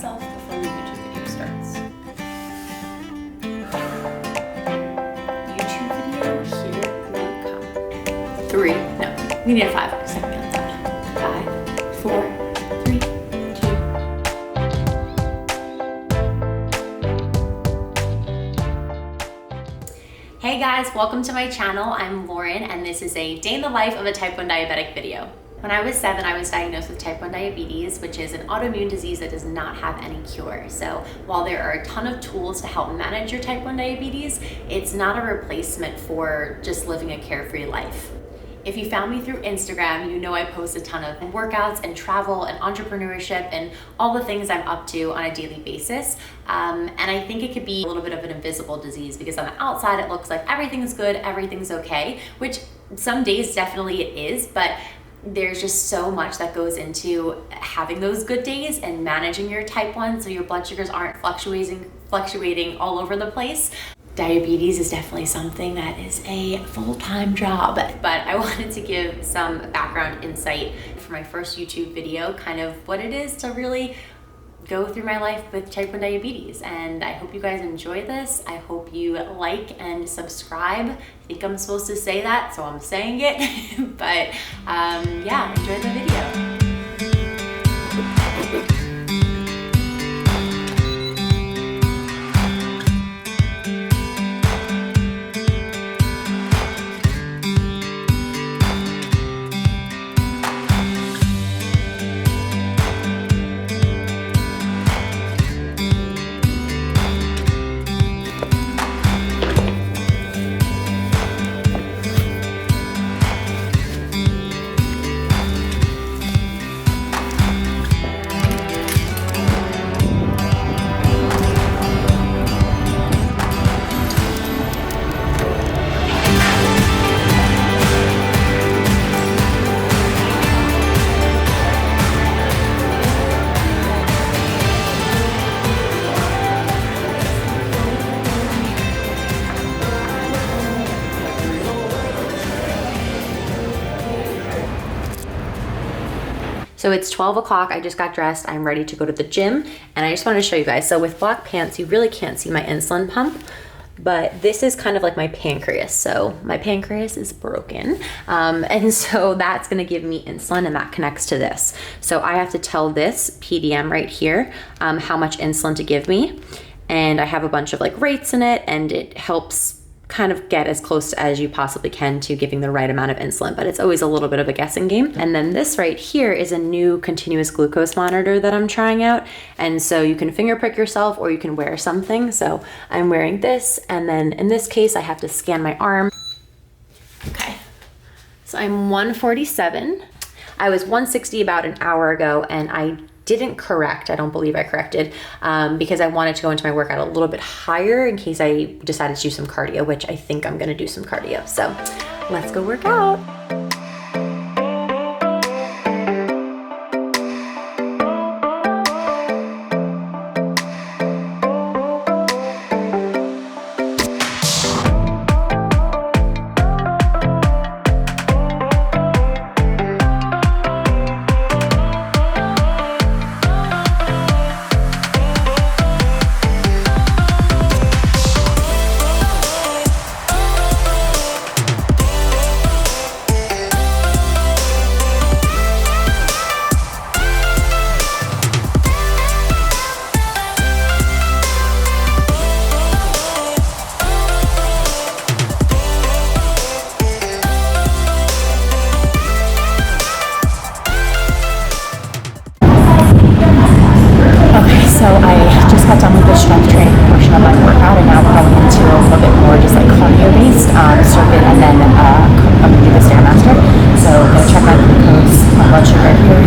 myself before the YouTube video starts. YouTube video, here we come. 3, no, we need a 5 second countdown. 5, 4, 3, 2. Hey guys, welcome to my channel. I'm Lauren and this is a day in the life of a type 1 diabetic video. When I was 7, I was diagnosed with type 1 diabetes, which is an autoimmune disease that does not have any cure. So while there are a ton of tools to help manage your type 1 diabetes, it's not a replacement for just living a carefree life. If you found me through Instagram, you know I post a ton of workouts and travel and entrepreneurship and all the things I'm up to on a daily basis. And I think it could be a little bit of an invisible disease because on the outside it looks like everything's good, everything's okay, which some days definitely it is, but there's just so much that goes into having those good days and managing your type 1 so your blood sugars aren't fluctuating all over the place. Diabetes is definitely something that is a full-time job, but I wanted to give some background insight for my first YouTube video, kind of what it is to really go through my life with type 1 diabetes. And I hope you guys enjoy this. I hope you like and subscribe. I think I'm supposed to say that, so I'm saying it. But yeah, enjoy the video. So it's 12 o'clock, I just got dressed, I'm ready to go to the gym, and I just wanted to show you guys. So with black pants, you really can't see my insulin pump, but this is kind of like my pancreas. So my pancreas is broken, and so that's gonna give me insulin, and that connects to this. So I have to tell this PDM right here how much insulin to give me, and I have a bunch of like rates in it, and it helps kind of get as close as you possibly can to giving the right amount of insulin, but it's always a little bit of a guessing game. And then this right here is a new continuous glucose monitor that I'm trying out. And so you can finger prick yourself or you can wear something. So I'm wearing this, and then in this case, I have to scan my arm. Okay, so I'm 147. I was 160 about an hour ago, and I didn't correct. I don't believe I corrected because I wanted to go into my workout a little bit higher in case I decided to do some cardio, which I think I'm gonna do some cardio. So let's go work out. So I just got done with the strength training portion of my workout, and now we're going into a little bit more just like cardio-based circuit, and then I'm going to do the Stairmaster. So I'm going to check my glucose, my blood sugar here.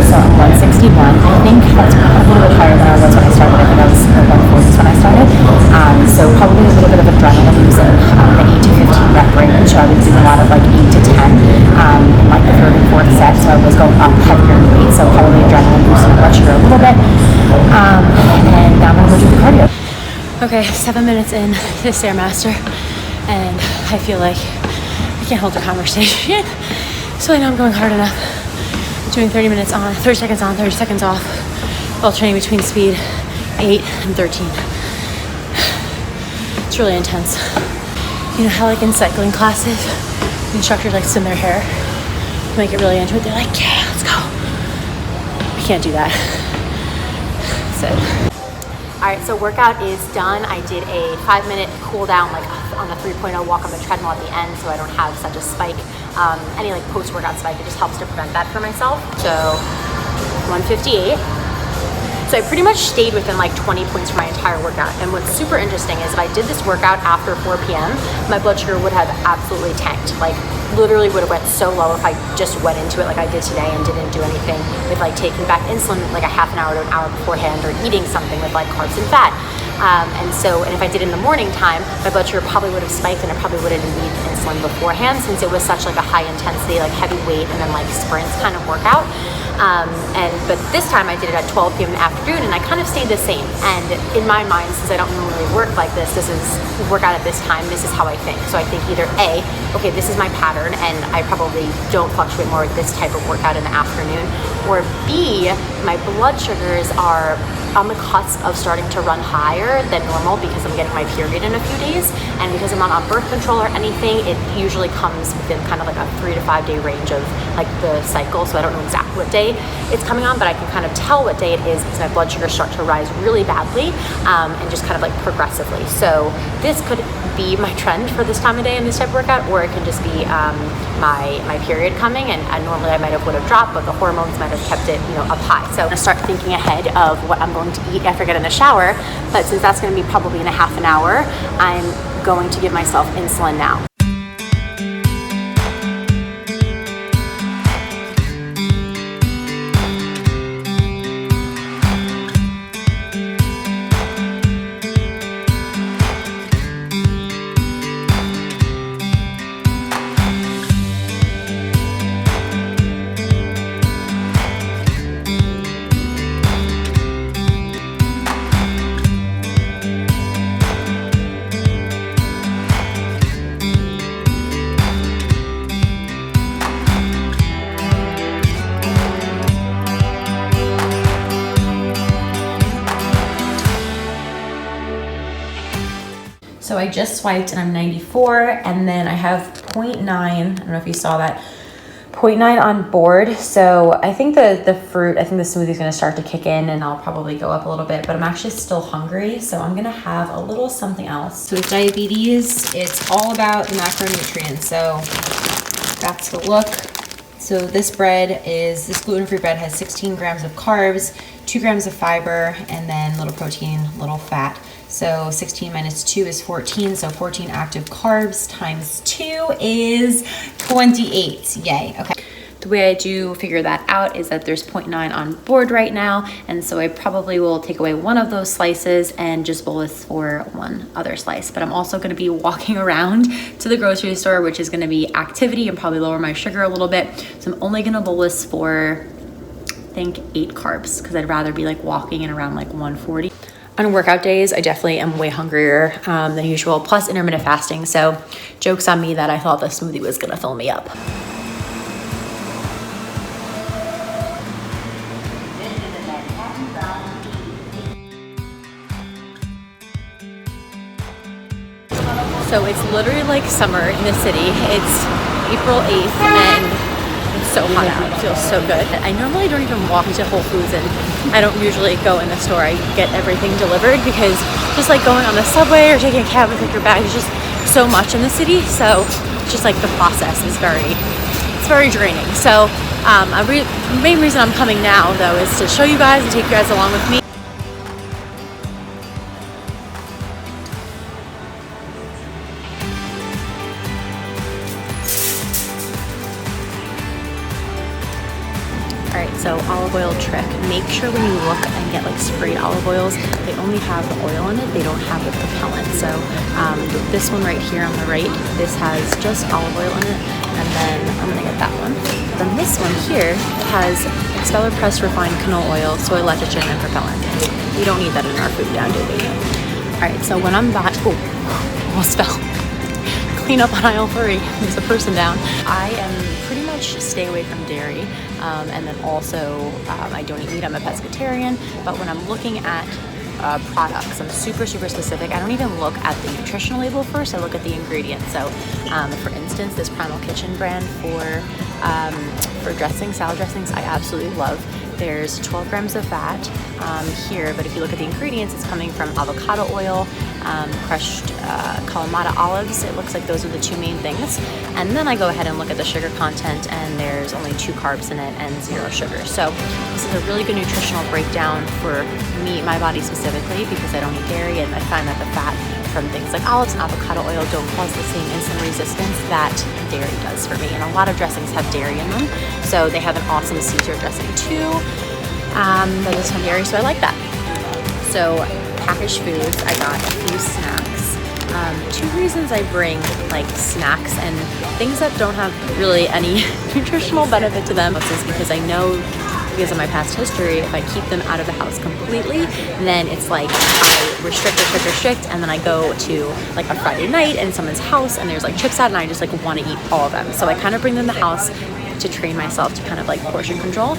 So I'm 161. I think that's a little bit higher than I was when I started. I think I was 140s when I started. So probably a little bit of adrenaline using the 8 to 15 rep range. So I was doing a lot of like 8 to 10 in like the third and fourth set. So I was going up heavier in weight. So probably adrenaline boosting my blood sugar a little bit. And now I'm going to go do the cardio. Okay, 7 minutes in to the Stairmaster, and I feel like I can't hold a conversation. So I know I'm going hard enough. doing 30 minutes on, 30 seconds on, 30 seconds off, alternating between speed 8 and 13. It's really intense. You know how like in cycling classes, the instructors like spin their hair, make it really into it. They're like, yeah, let's go. We can't do that. So. All right, so workout is done. I did a 5-minute cool down, like on a 3.0 walk on the treadmill at the end, so I don't have such a spike, any like post-workout spike. It just helps to prevent that for myself. So 158. So I pretty much stayed within like 20 points for my entire workout. And what's super interesting is if I did this workout after 4 p.m., my blood sugar would have absolutely tanked. Like literally would have went so low if I just went into it like I did today and didn't do anything with like taking back insulin like a half an hour to an hour beforehand, or eating something with like carbs and fat. And if I did in the morning time, my blood sugar probably would have spiked, and I probably would have needed insulin beforehand, since it was such like a high intensity, like heavy weight and then like sprints kind of workout. But this time I did it at 12 p.m. in the afternoon, and I kind of stayed the same. And in my mind, since I don't normally work like this is work out at this time, this is how I think. So I think either A, okay, this is my pattern and I probably don't fluctuate more with this type of workout in the afternoon, or B, my blood sugars are on the cusp of starting to run higher than normal because I'm getting my period in a few days, and because I'm not on birth control or anything, it usually comes within kind of like a 3 to 5 day range of like the cycle. So I don't know exactly what day it's coming on, but I can kind of tell what day it is because my blood sugars start to rise really badly, and just kind of like progressively. So this could be my trend for this time of day in this type of workout, or it can just be my period coming, and normally I would have dropped, but the hormones might have kept it, you know, up high. So I'm gonna start thinking ahead of what I'm going to eat after I get in the shower, but since that's gonna be probably in a half an hour, I'm going to give myself insulin now. So I just swiped and I'm 94, and then I have 0.9, I don't know if you saw that, 0.9 on board. So I think the fruit, I think the smoothie is gonna start to kick in and I'll probably go up a little bit, but I'm actually still hungry. So I'm gonna have a little something else. So with diabetes, it's all about the macronutrients. So that's the look. So this gluten-free bread has 16 grams of carbs, 2 grams of fiber, and then little protein, little fat. So 16 minus 2 is 14. So 14 active carbs times 2 is 28. Yay. Okay. The way I do figure that out is that there's 0.9 on board right now. And so I probably will take away one of those slices and just bolus for one other slice. But I'm also going to be walking around to the grocery store, which is going to be activity and probably lower my sugar a little bit. So I'm only going to bolus for, I think, 8 carbs, because I'd rather be like walking in around like 140. On workout days, I definitely am way hungrier than usual, plus intermittent fasting. So joke's on me that I thought the smoothie was gonna fill me up. So it's literally like summer in the city. It's April 8th and it's so hot out. It feels so good. I normally don't even walk to Whole Foods, and I don't usually go in the store. I get everything delivered because just like going on the subway or taking a cab and pick your bag is just so much in the city. So just like the process is very draining. So the main reason I'm coming now though is to show you guys and take you guys along with me. Alright, so olive oil trick. Make sure when you look and get like sprayed olive oils, they only have the oil in it, they don't have the propellant. So this one right here on the right, this has just olive oil in it, and then I'm gonna get that one. Then this one here has expeller pressed refined canola oil, soy lecithin, and propellant. We don't need that in our food now, do we? Alright, so when I'm back, almost fell. Clean up on aisle 3. There's a person down. I am pretty much stay away from dairy. and then also I don't eat meat, I'm a pescatarian. But when I'm looking at products, I'm super specific. I don't even look at the nutritional label first, I look at the ingredients. So for instance, this Primal Kitchen brand for dressings, salad dressings, I absolutely love. There's 12 grams of fat here, but if you look at the ingredients, it's coming from avocado oil, crushed Kalamata olives. It looks like those are the two main things. And then I go ahead and look at the sugar content, and there's only 2 carbs in it and 0 sugar. So this is a really good nutritional breakdown for me, my body specifically, because I don't eat dairy, and I find that the fat from things like olives and avocado oil don't cause the same insulin resistance that dairy does for me. And a lot of dressings have dairy in them. So they have an awesome Caesar dressing too. That is from dairy, so I like that. So packaged foods, I got a few snacks. 2 reasons I bring like snacks and things that don't have really any nutritional benefit to them is because I know, because of my past history, if I keep them out of the house completely, then it's like I restrict, and then I go to like a Friday night in someone's house and there's like chips out and I just like want to eat all of them. So I kind of bring them in the house to train myself to kind of like portion control.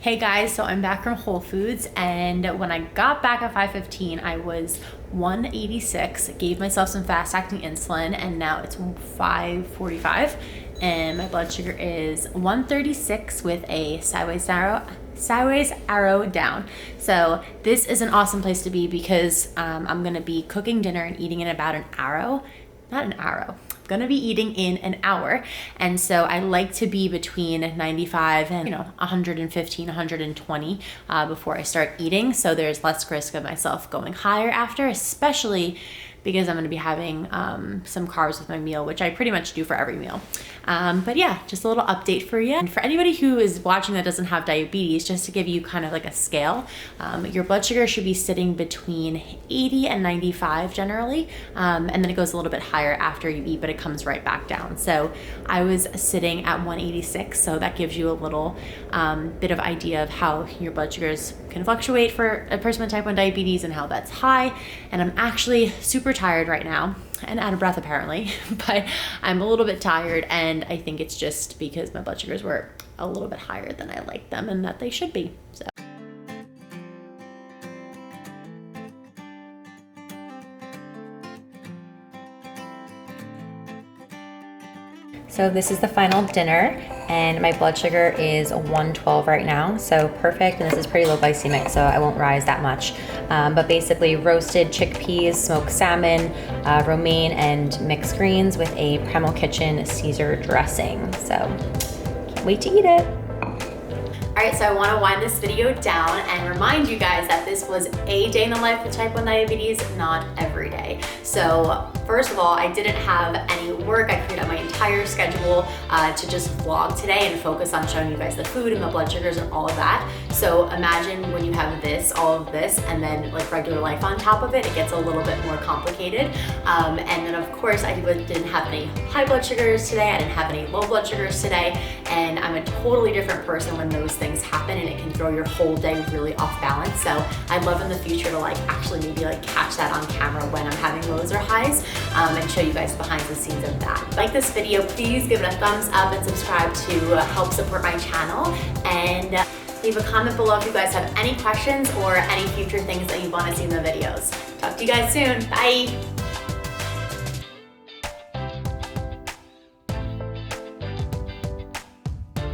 Hey guys, so I'm back from Whole Foods, and when I got back at 5:15, I was 186, gave myself some fast-acting insulin, and now it's 5:45, and my blood sugar is 136 with a sideways arrow down. So this is an awesome place to be because I'm gonna be cooking dinner and eating in about gonna be eating in an hour, and so I like to be between 95 and 115, 120 before I start eating, so there's less risk of myself going higher after, especially because I'm going to be having some carbs with my meal, which I pretty much do for every meal. But yeah, just a little update for you. And for anybody who is watching that doesn't have diabetes, just to give you kind of like a scale, your blood sugar should be sitting between 80 and 95 generally, and then it goes a little bit higher after you eat, but it comes right back down. So I was sitting at 186, so that gives you a little bit of idea of how your blood sugars can fluctuate for a person with type 1 diabetes and how that's high. And I'm actually super tired right now and out of breath apparently, but I'm a little bit tired, and I think it's just because my blood sugars were a little bit higher than I like them and that they should be. So this is the final dinner, and my blood sugar is 112 right now, so perfect, and this is pretty low glycemic, so I won't rise that much. But basically roasted chickpeas, smoked salmon, romaine, and mixed greens with a Primal Kitchen Caesar dressing. So can't wait to eat it. All right, so I want to wind this video down and remind you guys that this was a day in the life with type 1 diabetes, not every day. So first of all, I didn't have any work. I cleared out my entire schedule to just vlog today and focus on showing you guys the food and the blood sugars and all of that. So imagine when you have this, all of this, and then like regular life on top of it, it gets a little bit more complicated. And then of course, I didn't have any high blood sugars today. I didn't have any low blood sugars today. And I'm a totally different person when those things happen, and it can throw your whole day really off balance. So I'd love in the future to like actually maybe like catch that on camera when I'm having lows or highs, and show you guys behind the scenes of that. Like this video, please give it a thumbs up and subscribe to help support my channel, and leave a comment below if you guys have any questions or any future things that you want to see in the videos. Talk to you guys soon. Bye.